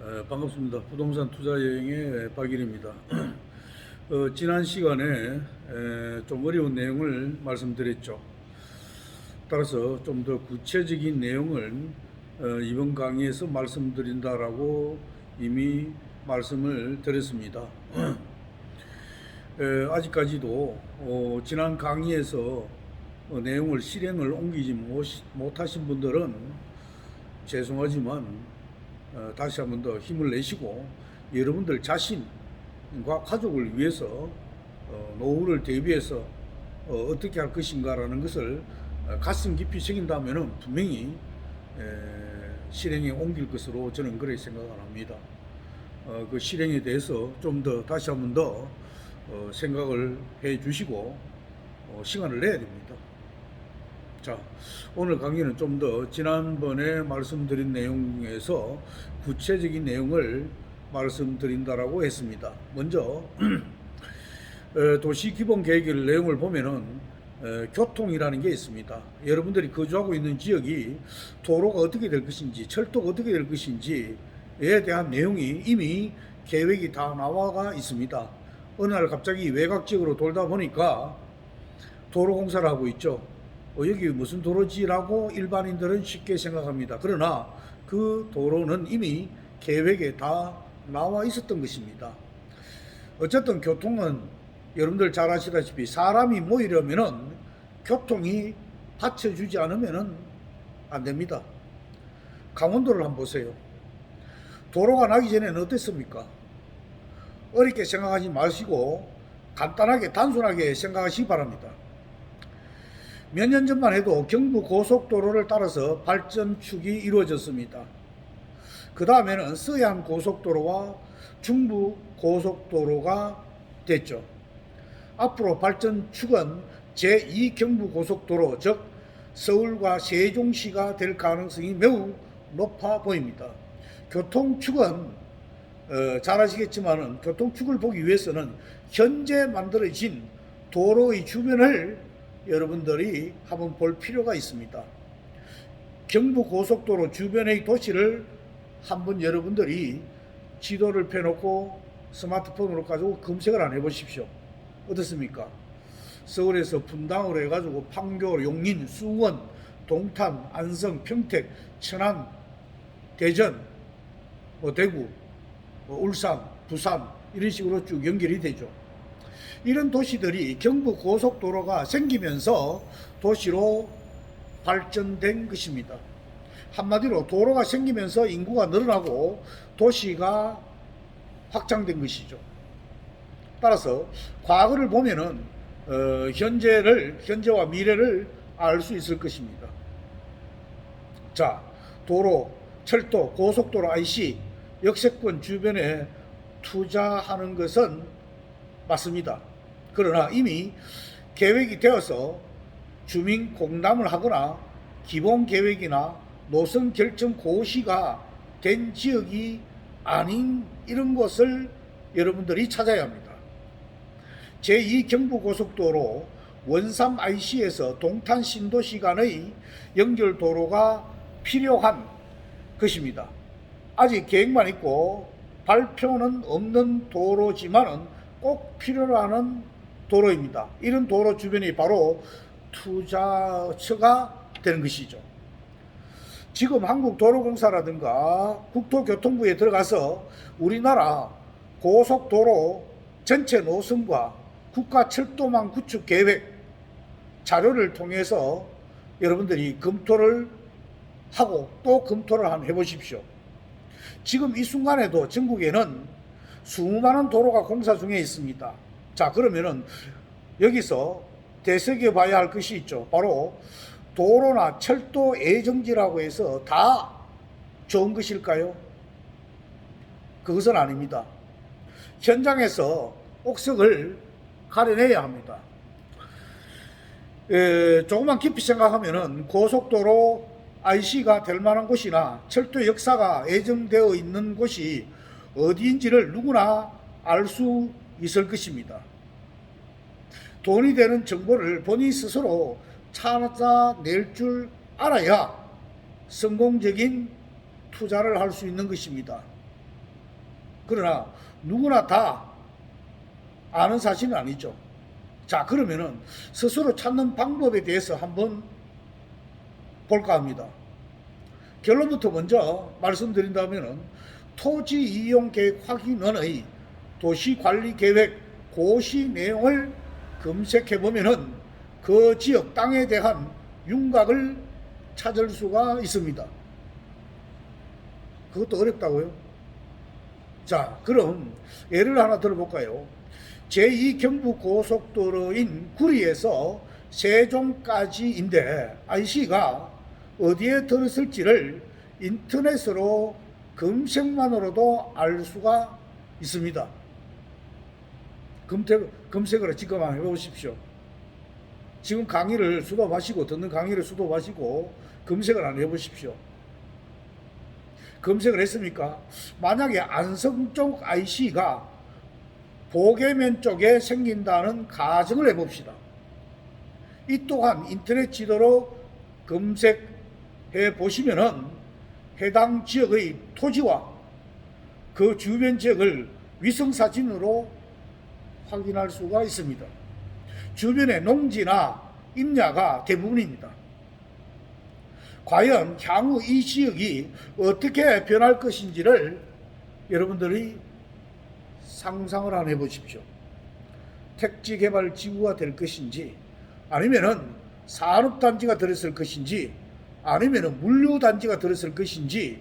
반갑습니다. 부동산 투자 여행의 박일입니다. 지난 시간에 좀 어려운 내용을 말씀드렸죠. 따라서 좀 더 구체적인 내용을 이번 강의에서 말씀드린다라고 이미 말씀을 드렸습니다. 아직까지도 지난 강의에서 내용을 실행을 옮기지 못하신 분들은 죄송하지만 다시 한 번 더 힘을 내시고 여러분들 자신과 가족을 위해서 노후를 대비해서 어떻게 할 것인가라는 것을 가슴 깊이 새긴다면 분명히 실행에 옮길 것으로 저는 그렇게 생각을 합니다. 그 실행에 대해서 좀 더 다시 한 번 더 생각을 해 주시고 시간을 내야 됩니다. 자, 오늘 강의는 좀 더 지난번에 말씀드린 내용에서 구체적인 내용을 말씀드린다라고 했습니다. 먼저 도시 기본 계획의 내용을 보면은 교통이라는 게 있습니다. 여러분들이 거주하고 있는 지역이 도로가 어떻게 될 것인지, 철도가 어떻게 될 것인지에 대한 내용이 이미 계획이 다 나와가 있습니다. 어느 날 갑자기 외곽 지역으로 돌다 보니까 도로 공사를 하고 있죠. 여기 무슨 도로지라고 일반인들은 쉽게 생각합니다. 그러나 그 도로는 이미 계획에 다 나와 있었던 것입니다. 어쨌든 교통은 여러분들 잘 아시다시피 사람이 모이려면은 교통이 받쳐주지 않으면은 안 됩니다. 강원도를 한번 보세요. 도로가 나기 전에는 어땠습니까? 어렵게 생각하지 마시고 간단하게 단순하게 생각하시기 바랍니다. 몇 년 전만 해도 경부 고속도로를 따라서 발전축이 이루어졌습니다. 그 다음에는 서해안 고속도로와 중부 고속도로가 됐죠. 앞으로 발전축은 제2 경부 고속도로, 즉 서울과 세종시가 될 가능성이 매우 높아 보입니다. 교통축은 잘 아시겠지만 교통축을 보기 위해서는 현재 만들어진 도로의 주변을 여러분들이 한번 볼 필요가 있습니다. 경부고속도로 주변의 도시를 한번 여러분들이 지도를 펴놓고 스마트폰으로 가지고 검색을 안 해보십시오. 어떻습니까? 서울에서 분당으로 해가지고 판교, 용인, 수원, 동탄, 안성, 평택, 천안, 대전, 대구, 울산, 부산 이런 식으로 쭉 연결이 되죠. 이런 도시들이 경부고속도로가 생기면서 도시로 발전된 것입니다. 한마디로 도로가 생기면서 인구가 늘어나고 도시가 확장된 것이죠. 따라서 과거를 보면은 현재와 미래를 알 수 있을 것입니다. 자, 도로, 철도, 고속도로 IC, 역세권 주변에 투자하는 것은 맞습니다. 그러나 이미 계획이 되어서 주민 공담을 하거나 기본 계획이나 노선 결정 고시가 된 지역이 아닌 이런 곳을 여러분들이 찾아야 합니다. 제2 경부고속도로 원삼 IC에서 동탄 신도시 간의 연결도로가 필요한 것입니다. 아직 계획만 있고 발표는 없는 도로지만은 꼭 필요로 하는 도로입니다. 이런 도로 주변이 바로 투자처가 되는 것이죠. 지금 한국도로공사라든가 국토교통부에 들어가서 우리나라 고속도로 전체 노선과 국가철도망 구축 계획 자료를 통해서 여러분들이 검토를 하고 또 검토를 한번 해보십시오. 지금 이 순간에도 전국에는 수많은 도로가 공사 중에 있습니다. 자, 그러면은 여기서 되새겨 봐야 할 것이 있죠. 바로 도로나 철도 예정지라고 해서 다 좋은 것일까요? 그것은 아닙니다. 현장에서 옥석을 가려내야 합니다. 조금만 깊이 생각하면은 고속도로 IC가 될 만한 곳이나 철도 역사가 예정되어 있는 곳이 어디인지를 누구나 알 수 있을 것입니다. 돈이 되는 정보를 본인 스스로 찾아낼 줄 알아야 성공적인 투자를 할 수 있는 것입니다. 그러나 누구나 다 아는 사실은 아니죠. 자, 그러면은 스스로 찾는 방법에 대해서 한번 볼까 합니다. 결론부터 먼저 말씀드린다면은 토지 이용 계획 확인원의 도시관리 계획 고시 내용을 검색해 보면은 그 지역 땅에 대한 윤곽을 찾을 수가 있습니다. 그것도 어렵다고요? 자, 그럼 예를 하나 들어볼까요? 제2경부고속도로인 구리에서 세종까지인데 IC가 어디에 들었을지를 인터넷으로 검색만으로도 알 수가 있습니다. 검색을 지금 한번 해보십시오. 지금 강의를 수도하시고, 듣는 강의를 수도하시고 검색을 한번 해보십시오. 검색을 했습니까? 만약에 안성 쪽 IC가 보계면 쪽에 생긴다는 가정을 해봅시다. 이 또한 인터넷 지도로 검색해 보시면은 해당 지역의 토지와 그 주변 지역을 위성사진으로 확인할 수가 있습니다. 주변에 농지나 임야가 대부분입니다. 과연 향후 이 지역이 어떻게 변할 것인지를 여러분들이 상상을 한번 해보십시오. 택지개발지구가 될 것인지, 아니면은 산업단지가 들었을 것인지, 아니면은 물류단지가 들었을 것인지,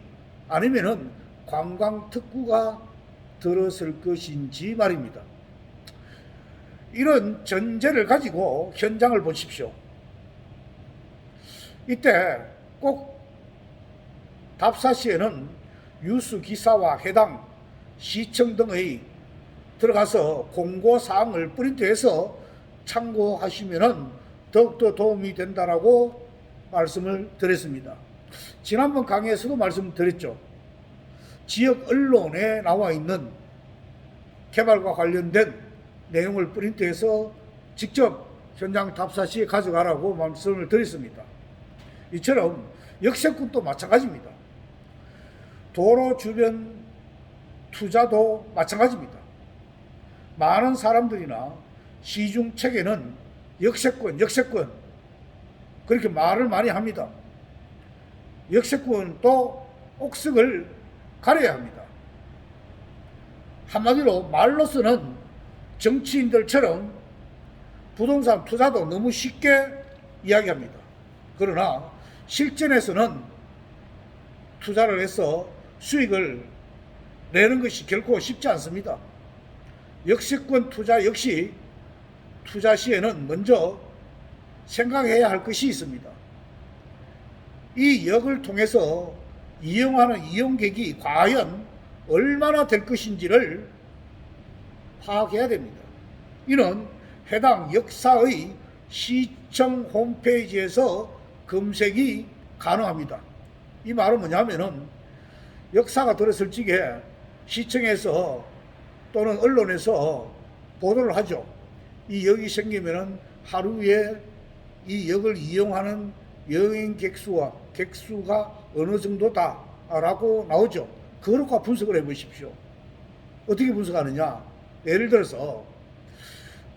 아니면은 관광특구가 들었을 것인지 말입니다. 이런 전제를 가지고 현장을 보십시오. 이때 꼭 답사시에는 뉴스 기사와 해당 시청 등의 들어가서 공고사항을 프린트해서 참고하시면 더욱더 도움이 된다라고 말씀을 드렸습니다. 지난번 강의에서도 말씀드렸죠. 지역 언론에 나와 있는 개발과 관련된 내용을 프린트해서 직접 현장 답사시에 가져가라고 말씀을 드렸습니다. 이처럼 역세권도 마찬가지입니다. 도로 주변 투자도 마찬가지입니다. 많은 사람들이나 시중책에는 역세권 그렇게 말을 많이 합니다. 역세권도 옥석을 가려야 합니다. 한마디로 말로서는 정치인들처럼 부동산 투자도 너무 쉽게 이야기합니다. 그러나 실전에서는 투자를 해서 수익을 내는 것이 결코 쉽지 않습니다. 역세권 투자 역시 투자 시에는 먼저 생각해야 할 것이 있습니다. 이 역을 통해서 이용하는 이용객이 과연 얼마나 될 것인지를 파악해야 됩니다. 이는 해당 역사의 시청 홈페이지에서 검색이 가능합니다. 이 말은 뭐냐면은 역사가 들었을 적에 시청에서 또는 언론에서 보도를 하죠. 이 역이 생기면은 하루에 이 역을 이용하는 여행객 수와 객수가 어느 정도다라고 나오죠. 그것과 분석을 해보십시오. 어떻게 분석하느냐? 예를 들어서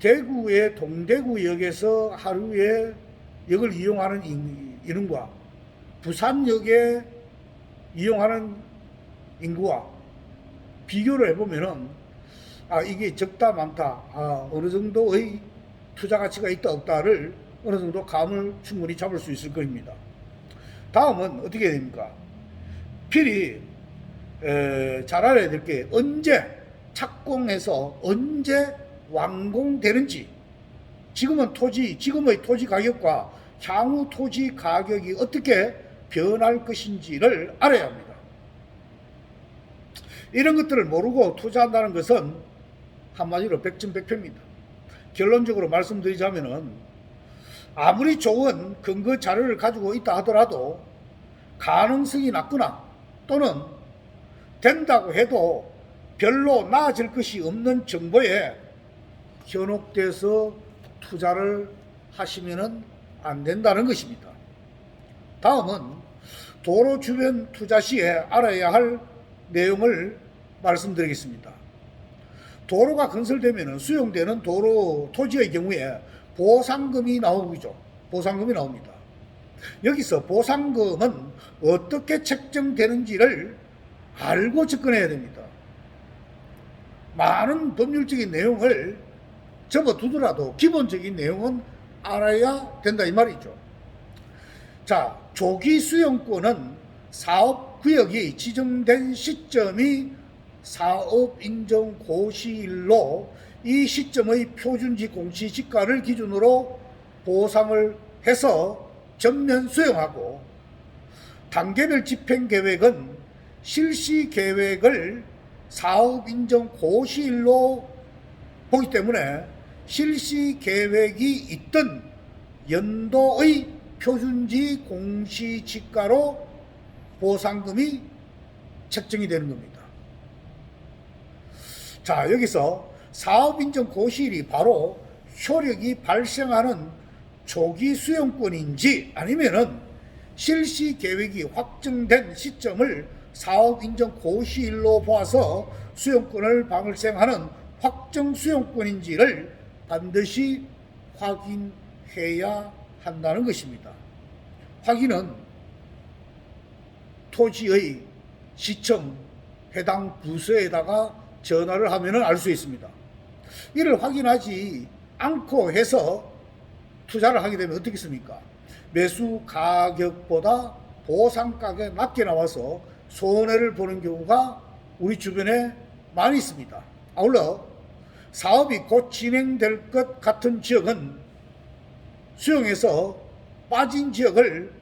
대구의 동대구역에서 하루에 역을 이용하는 인구와 부산역에 이용하는 인구와 비교를 해보면은 이게 적다 많다, 어느 정도의 투자 가치가 있다 없다를 어느 정도 감을 충분히 잡을 수 있을 겁니다. 다음은 어떻게 됩니까? 필히 잘 알아야 될 게 언제 착공해서 언제 완공되는지, 지금의 토지 가격과 향후 토지 가격이 어떻게 변할 것인지를 알아야 합니다. 이런 것들을 모르고 투자한다는 것은 한마디로 백전백패입니다. 결론적으로 말씀드리자면은 아무리 좋은 근거 자료를 가지고 있다 하더라도 가능성이 낮거나 또는 된다고 해도 별로 나아질 것이 없는 정보에 현혹돼서 투자를 하시면 안 된다는 것입니다. 다음은 도로 주변 투자 시에 알아야 할 내용을 말씀드리겠습니다. 도로가 건설되면 수용되는 도로 토지의 경우에 보상금이 나오죠. 보상금이 나옵니다. 여기서 보상금은 어떻게 책정되는지를 알고 접근해야 됩니다. 많은 법률적인 내용을 접어두더라도 기본적인 내용은 알아야 된다 이 말이죠. 자, 조기 수용권은 사업구역이 지정된 시점이 사업인정 고시일로 이 시점의 표준지 공시지가를 기준으로 보상을 해서 전면 수용하고, 단계별 집행계획은 실시계획을 사업인정 고시일로 보기 때문에 실시계획이 있던 연도의 표준지 공시지가로 보상금이 책정이 되는 겁니다. 자, 여기서 사업인정 고시일이 바로 효력이 발생하는 조기 수용권인지 아니면은 실시계획이 확정된 시점을 사업인정 고시일로 보아서 수용권을 발생하는 확정 수용권인지를 반드시 확인해야 한다는 것입니다. 확인은 토지의 시청 해당 부서에다가 전화를 하면 알 수 있습니다. 이를 확인하지 않고 해서 투자를 하게 되면 어떻겠습니까? 매수 가격보다 보상 가격이 낮게 나와서 손해를 보는 경우가 우리 주변에 많이 있습니다. 아울러 사업이 곧 진행될 것 같은 지역은 수용해서 빠진 지역을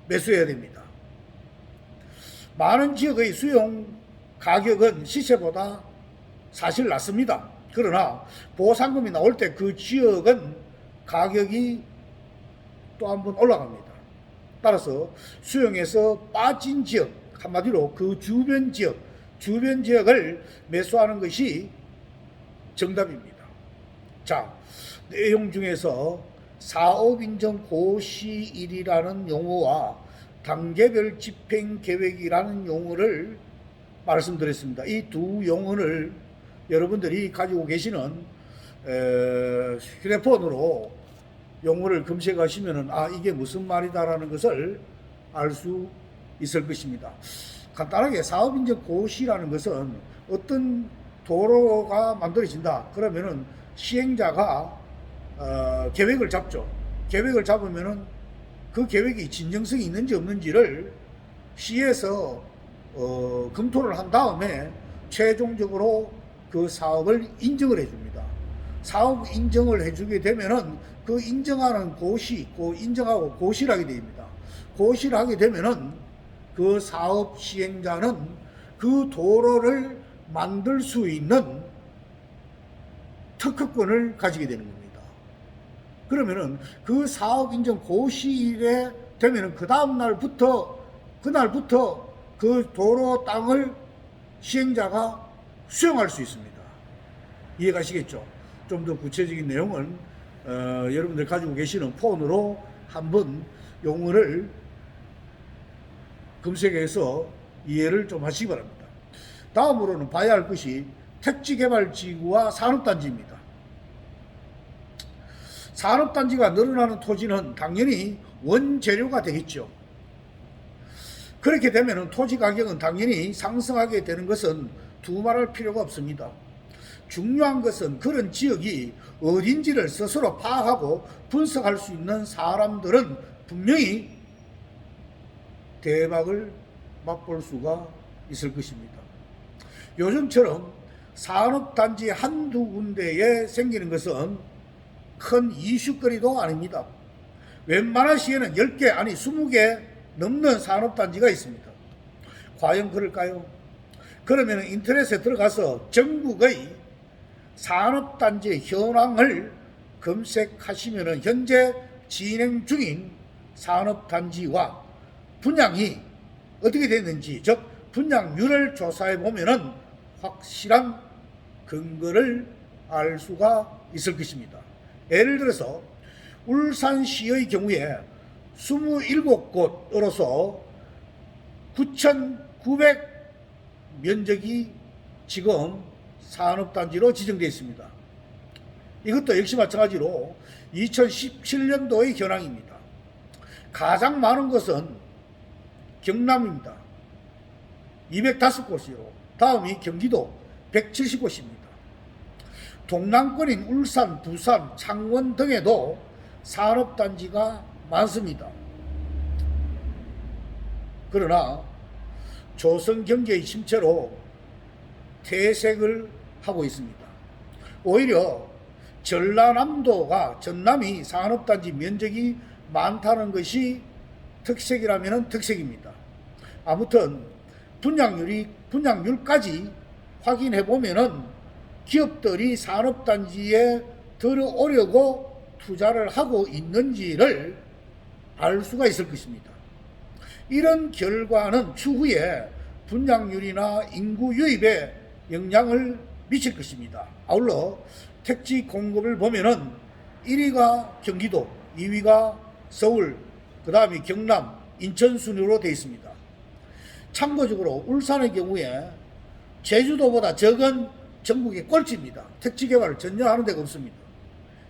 매수해야 됩니다. 많은 지역의 수용 가격은 시세보다 사실 낮습니다. 그러나 보상금이 나올 때 그 지역은 가격이 또 한 번 올라갑니다. 따라서 수용해서 빠진 지역, 한마디로 그 주변 지역을 매수하는 것이 정답입니다. 자, 내용 중에서 사업인정 고시일이라는 용어와 단계별 집행계획이라는 용어를 말씀드렸습니다. 이 두 용어를 여러분들이 가지고 계시는 휴대폰으로 용어를 검색하시면 이게 무슨 말이다라는 것을 알 수 있을 것입니다. 간단하게 사업인정 고시라는 것은 어떤 도로가 만들어진다 그러면은 시행자가 계획을 잡죠. 계획을 잡으면은 그 계획이 진정성이 있는지 없는지를 시에서 검토를 한 다음에 최종적으로 그 사업을 인정을 해줍니다. 사업 인정을 해주게 되면은 그 인정하는 고시, 인정하고 고시를 하게 됩니다. 고시를 하게 되면은 그 사업 시행자는 그 도로를 만들 수 있는 특허권을 가지게 되는 겁니다. 그러면은 그 사업 인정 고시일에 되면은 그날부터 그 도로 땅을 시행자가 수용할 수 있습니다. 이해가시겠죠? 좀 더 구체적인 내용은 여러분들 가지고 계시는 폰으로 한번 용어를 검색해서 이해를 좀 하시기 바랍니다. 다음으로는 봐야 할 것이 택지개발지구와 산업단지입니다. 산업단지가 늘어나는 토지는 당연히 원재료가 되겠죠. 그렇게 되면 토지 가격은 당연히 상승하게 되는 것은 두말할 필요가 없습니다. 중요한 것은 그런 지역이 어딘지를 스스로 파악하고 분석할 수 있는 사람들은 분명히 대박을 맛볼 수가 있을 것입니다. 요즘처럼 산업단지 한두 군데에 생기는 것은 큰 이슈거리도 아닙니다. 웬만한 시에는 10개 아니 20개 넘는 산업단지가 있습니다. 과연 그럴까요? 그러면 인터넷에 들어가서 전국의 산업단지 현황을 검색하시면 현재 진행 중인 산업단지와 분양이 어떻게 됐는지, 즉 분양률을 조사해 보면 확실한 근거를 알 수가 있을 것입니다. 예를 들어서 울산시의 경우에 27곳으로서 9,900 면적이 지금 산업단지로 지정되어 있습니다. 이것도 역시 마찬가지로 2017년도의 현황입니다. 가장 많은 것은 경남입니다. 205곳이요. 다음이 경기도 170곳입니다. 동남권인 울산, 부산, 창원 등에도 산업단지가 많습니다. 그러나 조선 경제의 침체로 퇴색을 하고 있습니다. 오히려 전남이 산업단지 면적이 많다는 것이 특색이라면 특색입니다. 아무튼 분양률까지 확인해 보면은 기업들이 산업단지에 들어오려고 투자를 하고 있는지를 알 수가 있을 것입니다. 이런 결과는 추후에 분양률이나 인구 유입에 영향을 미칠 것입니다. 아울러 택지 공급을 보면은 1위가 경기도, 2위가 서울, 그 다음이 경남, 인천 순으로 되어 있습니다. 참고적으로 울산의 경우에 제주도보다 적은 전국의 꼴찌입니다. 택지 개발을 전혀 하는 데가 없습니다.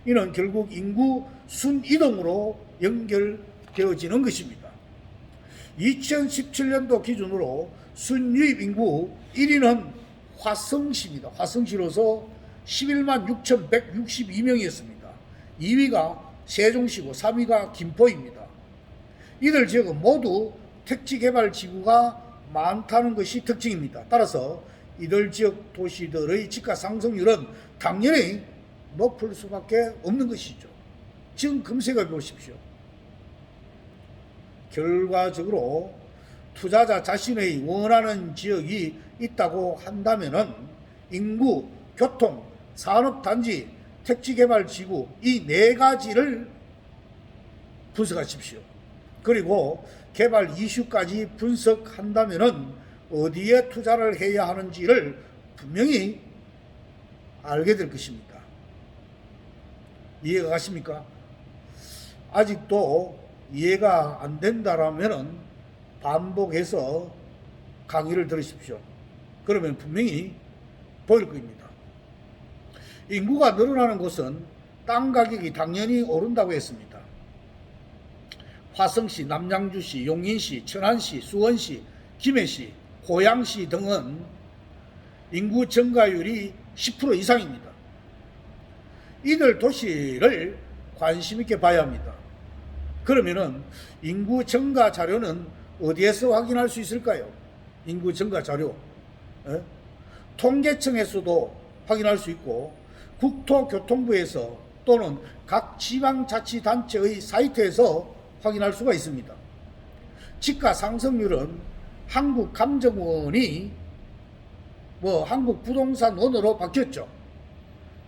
이는 결국 인구 순이동으로 연결되어지는 것입니다. 2017년도 기준으로 순유입 인구 1위는 화성시입니다. 화성시로서 11만 6,162명이었습니다. 2위가 세종시고 3위가 김포입니다. 이들 지역은 모두 택지 개발 지구가 많다는 것이 특징입니다. 따라서 이들 지역 도시들의 집가 상승률은 당연히 높을 수밖에 없는 것이죠. 지금 검색해 보십시오. 결과적으로 투자자 자신의 원하는 지역이 있다고 한다면은 인구, 교통, 산업단지, 택지개발지구 이 네 가지를 분석하십시오. 그리고 개발 이슈까지 분석한다면은 어디에 투자를 해야 하는지를 분명히 알게 될 것입니다. 이해가 가십니까? 아직도 이해가 안 된다라면은 반복해서 강의를 들으십시오. 그러면 분명히 보일 겁니다. 인구가 늘어나는 곳은 땅 가격이 당연히 오른다고 했습니다. 화성시, 남양주시, 용인시, 천안시, 수원시, 김해시, 고양시 등은 인구 증가율이 10% 이상입니다. 이들 도시를 관심 있게 봐야 합니다. 그러면은 인구 증가 자료는 어디에서 확인할 수 있을까요? 인구 증가 자료. 통계청에서도 확인할 수 있고 국토교통부에서 또는 각 지방자치단체의 사이트에서 확인할 수가 있습니다. 집가 상승률은 한국감정원이 한국부동산원으로 바뀌었죠.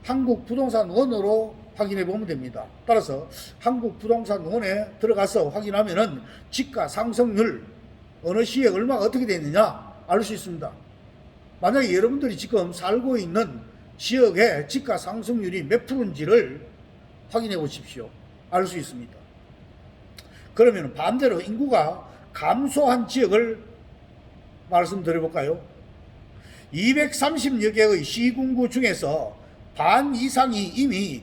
한국부동산원으로 확인해 보면 됩니다. 따라서 한국부동산원에 들어가서 확인하면은 집가 상승률 어느 시에 얼마가 어떻게 되느냐 알 수 있습니다. 만약에 여러분들이 지금 살고 있는 지역의 집가 상승률이 몇 프로인지를 확인해 보십시오. 알 수 있습니다. 그러면 반대로 인구가 감소한 지역을 말씀드려 볼까요? 230여 개의 시군구 중에서 반 이상이 이미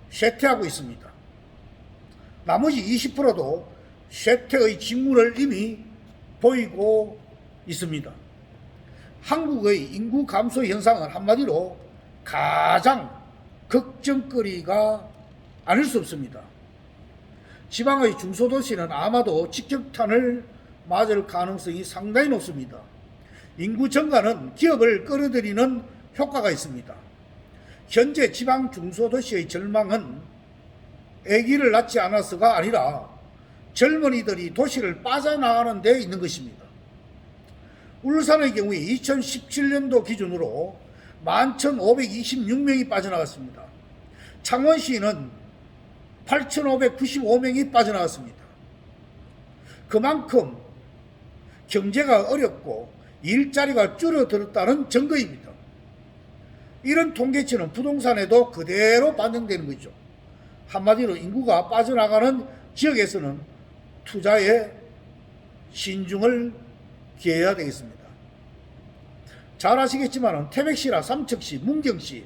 쇠퇴하고 있습니다. 나머지 20%도 쇠퇴의 징후를 이미 보이고 있습니다. 한국의 인구 감소 현상은 한마디로 가장 걱정거리가 아닐 수 없습니다. 지방의 중소도시는 아마도 직격탄을 맞을 가능성이 상당히 높습니다. 인구 증가는 기업을 끌어들이는 효과가 있습니다. 현재 지방 중소도시의 절망은 아기를 낳지 않아서가 아니라 젊은이들이 도시를 빠져나가는 데 있는 것입니다. 울산의 경우에 2017년도 기준으로 11,526명이 빠져나갔습니다. 창원시는 8,595명이 빠져나갔습니다. 그만큼 경제가 어렵고 일자리가 줄어들었다는 증거입니다. 이런 통계치는 부동산에도 그대로 반영되는 거죠. 한마디로 인구가 빠져나가는 지역에서는 투자에 신중을 기해야 되겠습니다. 잘 아시겠지만 태백시나 삼척시, 문경시,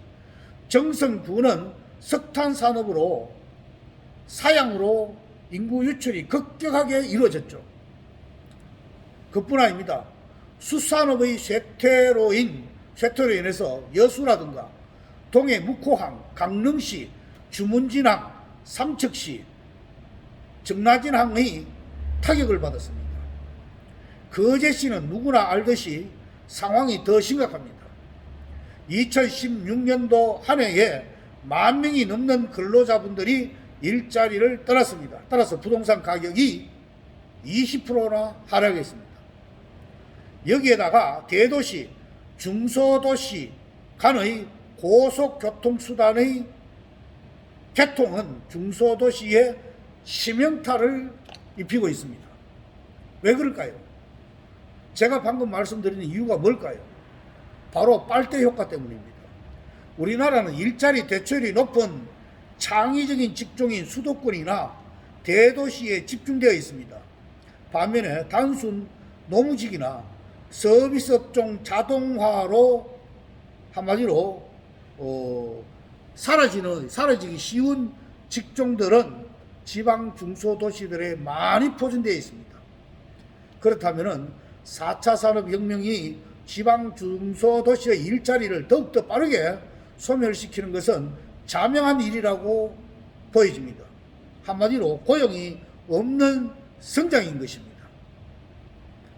정성구는 석탄 산업으로 사양으로 인구 유출이 급격하게 이루어졌죠. 그뿐 아닙니다. 수산업의 쇠퇴로 인해서 여수라든가 동해 묵호항, 강릉시, 주문진항, 삼척시, 정나진항의 타격을 받았습니다. 거제시는 누구나 알듯이 상황이 더 심각합니다. 2016년도 한 해에 10,000명이 넘는 근로자분들이 일자리를 떠났습니다. 따라서 부동산 가격이 20%나 하락했습니다. 여기에다가 대도시, 중소도시 간의 고속교통수단의 개통은 중소도시에 치명타를 입히고 있습니다. 왜 그럴까요? 제가 방금 말씀드린 이유가 뭘까요? 바로 빨대 효과 때문입니다. 우리나라는 일자리 대체율이 높은 창의적인 직종인 수도권이나 대도시에 집중되어 있습니다. 반면에 단순 노무직이나 서비스업종 자동화로 한마디로 사라지기 쉬운 직종들은 지방 중소도시들에 많이 포진되어 있습니다. 그렇다면 4차 산업혁명이 지방 중소도시의 일자리를 더욱더 빠르게 소멸시키는 것은 자명한 일이라고 보여집니다. 한마디로 고용이 없는 성장인 것입니다.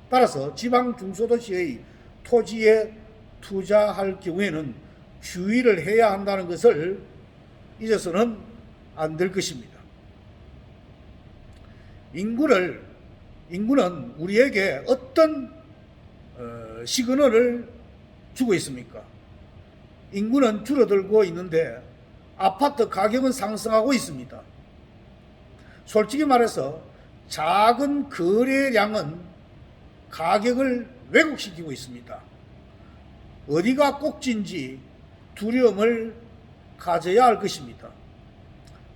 따라서 지방 중소도시의 토지에 투자할 경우에는 주의를 해야 한다는 것을 잊어서는 안 될 것입니다. 인구는 우리에게 어떤 시그널을 주고 있습니까? 인구는 줄어들고 있는데 아파트 가격은 상승하고 있습니다. 솔직히 말해서 작은 거래량은 가격을 왜곡시키고 있습니다. 어디가 꼭지인지 두려움을 가져야 할 것입니다.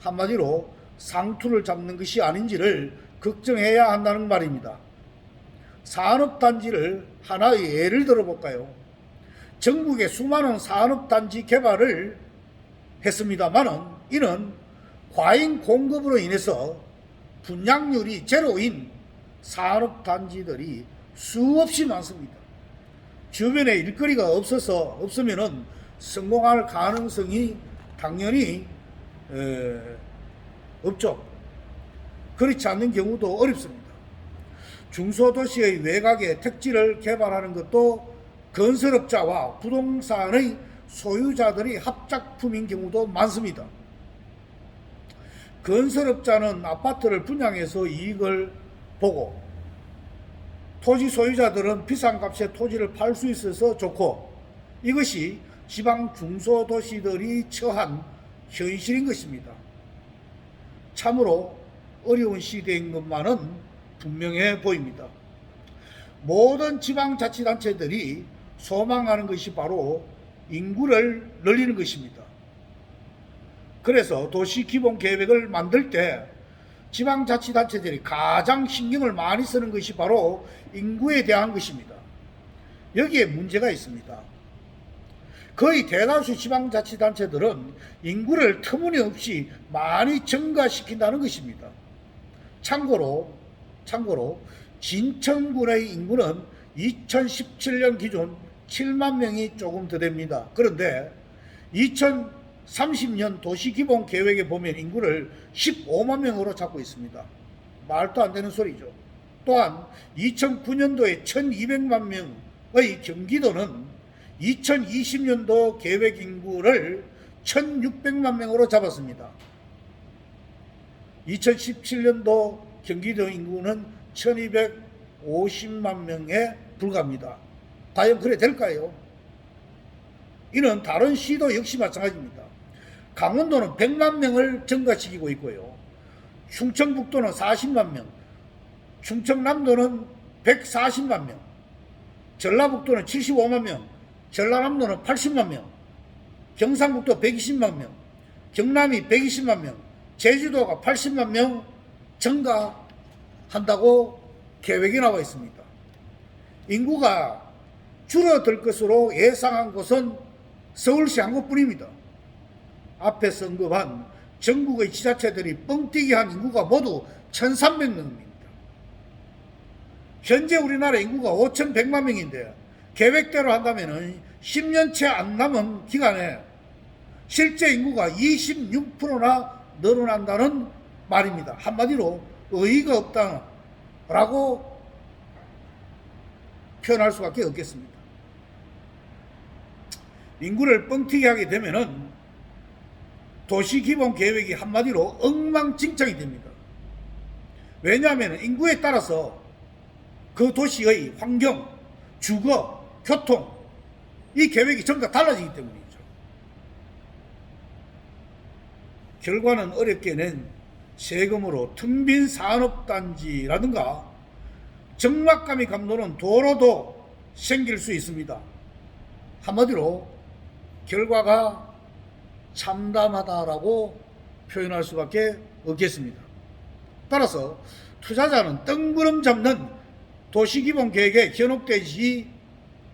한마디로 상투를 잡는 것이 아닌지를 걱정해야 한다는 말입니다. 산업단지를 하나의 예를 들어볼까요? 전국에 수많은 산업단지 개발을 했습니다만은 이는 과잉 공급으로 인해서 분양률이 제로인 산업단지들이 수없이 많습니다. 주변에 일거리가 없으면은 성공할 가능성이 당연히 없죠. 그렇지 않는 경우도 어렵습니다. 중소도시의 외곽에 택지를 개발하는 것도 건설업자와 부동산의 소유자들이 합작품인 경우도 많습니다. 건설업자는 아파트를 분양해서 이익을 보고 토지 소유자들은 비싼 값에 토지를 팔 수 있어서 좋고, 이것이 지방 중소도시들이 처한 현실인 것입니다. 참으로 어려운 시대인 것만은 분명해 보입니다. 모든 지방자치단체들이 소망하는 것이 바로 인구를 늘리는 것입니다. 그래서 도시기본계획을 만들 때 지방자치단체들이 가장 신경을 많이 쓰는 것이 바로 인구에 대한 것입니다. 여기에 문제가 있습니다. 거의 대다수 지방자치단체들은 인구를 터무니없이 많이 증가시킨다는 것입니다. 참고로 진천군의 인구는 2017년 기준 7만 명이 조금 더 됩니다. 그런데 2030년 도시기본계획에 보면 인구를 15만 명으로 잡고 있습니다. 말도 안 되는 소리죠. 또한 2009년도에 1200만 명의 경기도는 2020년도 계획 인구를 1600만 명으로 잡았습니다. 2017년도 경기도 인구는 1250만 명에 불과합니다. 과연 그래 될까요? 이는 다른 시도 역시 마찬가지입니다. 강원도는 100만 명을 증가시키고 있고요. 충청북도는 40만 명, 충청남도는 140만 명, 전라북도는 75만 명, 전라남도는 80만 명, 경상북도 120만 명, 경남이 120만 명, 제주도가 80만 명 증가한다고 계획이 나와 있습니다. 인구가 줄어들 것으로 예상한 곳은 서울시 한 곳뿐입니다. 앞에서 언급한 전국의 지자체들이 뻥튀기 한 인구가 모두 1,300명입니다. 현재 우리나라 인구가 5,100만 명인데 계획대로 한다면 10년 채 안 남은 기간에 실제 인구가 26%나 늘어난다는 말입니다. 한마디로 의의가 없다라고 표현할 수밖에 없겠습니다. 인구를 뻥튀기 하게 되면은 도시기본계획이 한마디로 엉망진창이 됩니다. 왜냐하면 인구에 따라서 그 도시의 환경, 주거, 교통, 이 계획이 전부 다 달라지기 때문이죠. 결과는 어렵게 낸 세금으로 텅 빈 산업단지라든가 적막감이 감도는 도로도 생길 수 있습니다. 한마디로 결과가 참담하다라고 표현할 수밖에 없겠습니다. 따라서 투자자는 뜬구름 잡는 도시기본계획에 현혹되지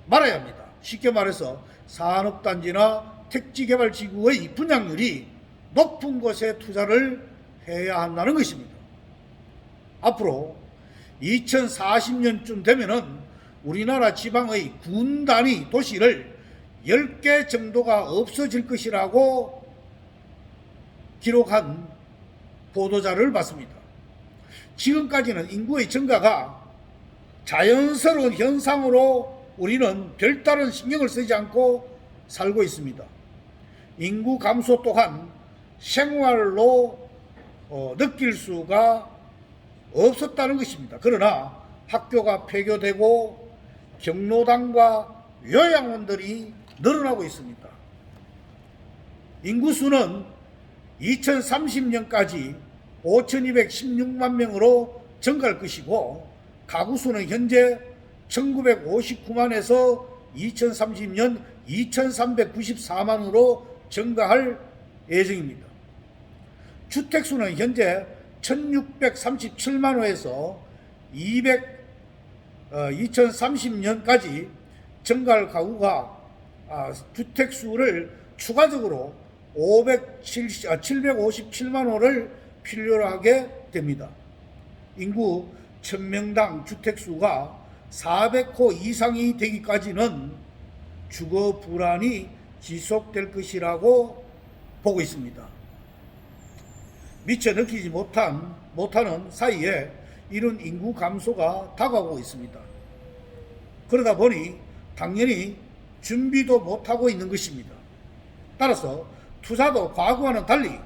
말아야 합니다. 쉽게 말해서 산업단지나 택지개발지구의 분양률이 높은 곳에 투자를 해야 한다는 것입니다. 앞으로 2040년쯤 되면은 우리나라 지방의 군 단위 도시를 10개 정도가 없어질 것이라고 기록한 보도자료를 봤습니다. 지금까지는 인구의 증가가 자연스러운 현상으로 우리는 별다른 신경을 쓰지 않고 살고 있습니다. 인구 감소 또한 생활로 느낄 수가 없었다는 것입니다. 그러나 학교가 폐교되고 경로당과 요양원들이 늘어나고 있습니다. 인구수는 2030년까지 5,216만 명으로 증가할 것이고 가구수는 현재 1,959만에서 2030년 2,394만으로 증가할 예정입니다. 주택수는 현재 1,637만 호에서 2030년까지 증가할 가구가 주택수를 추가적으로 757만 호를 필요로 하게 됩니다. 인구 1,000명당 주택수가 400호 이상이 되기까지는 주거 불안이 지속될 것이라고 보고 있습니다. 미처 느끼지 못하는 사이에 이런 인구 감소가 다가오고 있습니다. 그러다 보니 당연히 준비도 못하고 있는 것입니다. 따라서 투자도 과거와는 달리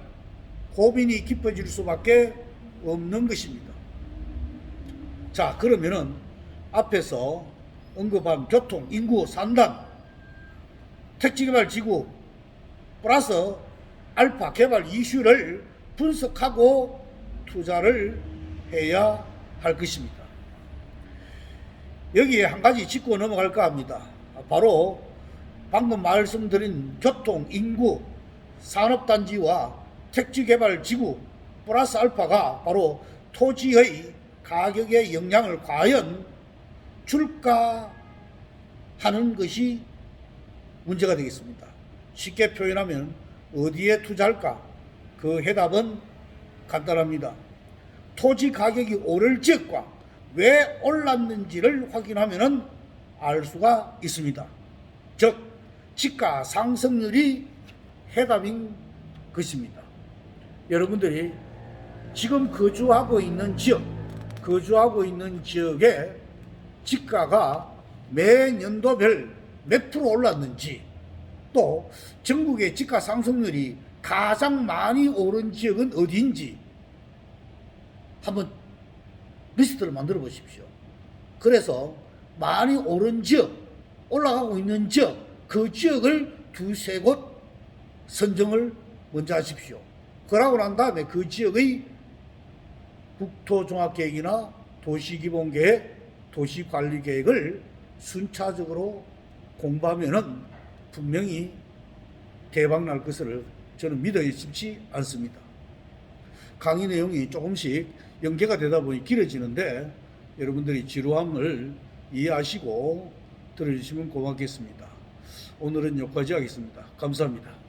고민이 깊어질 수밖에 없는 것입니다. 자, 그러면은 앞에서 언급한 교통, 인구, 산단, 택지개발지구 플러스 알파 개발 이슈를 분석하고 투자를 해야 할 것입니다. 여기에 한 가지 짚고 넘어갈까 합니다. 바로 방금 말씀드린 교통, 인구, 산업단지와 택지개발지구 플러스 알파가 바로 토지의 가격에 영향을 과연 줄까 하는 것이 문제가 되겠습니다. 쉽게 표현하면 어디에 투자할까? 그 해답은 간단합니다. 토지 가격이 오를 지역과 왜 올랐는지를 확인하면 알 수가 있습니다. 즉 지가 상승률이 해답인 것입니다. 여러분들이 지금 거주하고 있는 지역의 지가가 매 년도별 몇 프로 올랐는지, 또 전국의 지가 상승률이 가장 많이 오른 지역은 어디인지 한번 리스트를 만들어 보십시오. 그래서 많이 오른 지역, 올라가고 있는 지역, 그 지역을 두세 곳 선정을 먼저 하십시오. 그러고 난 다음에 그 지역의 국토종합계획이나 도시기본계획, 도시관리계획을 순차적으로 공부하면은 분명히 대박 날 것을 저는 믿어 싶지 않습니다. 강의 내용이 조금씩 연계가 되다 보니 길어지는데 여러분들이 지루함을 이해하시고 들어주시면 고맙겠습니다. 오늘은 여기까지 하겠습니다. 감사합니다.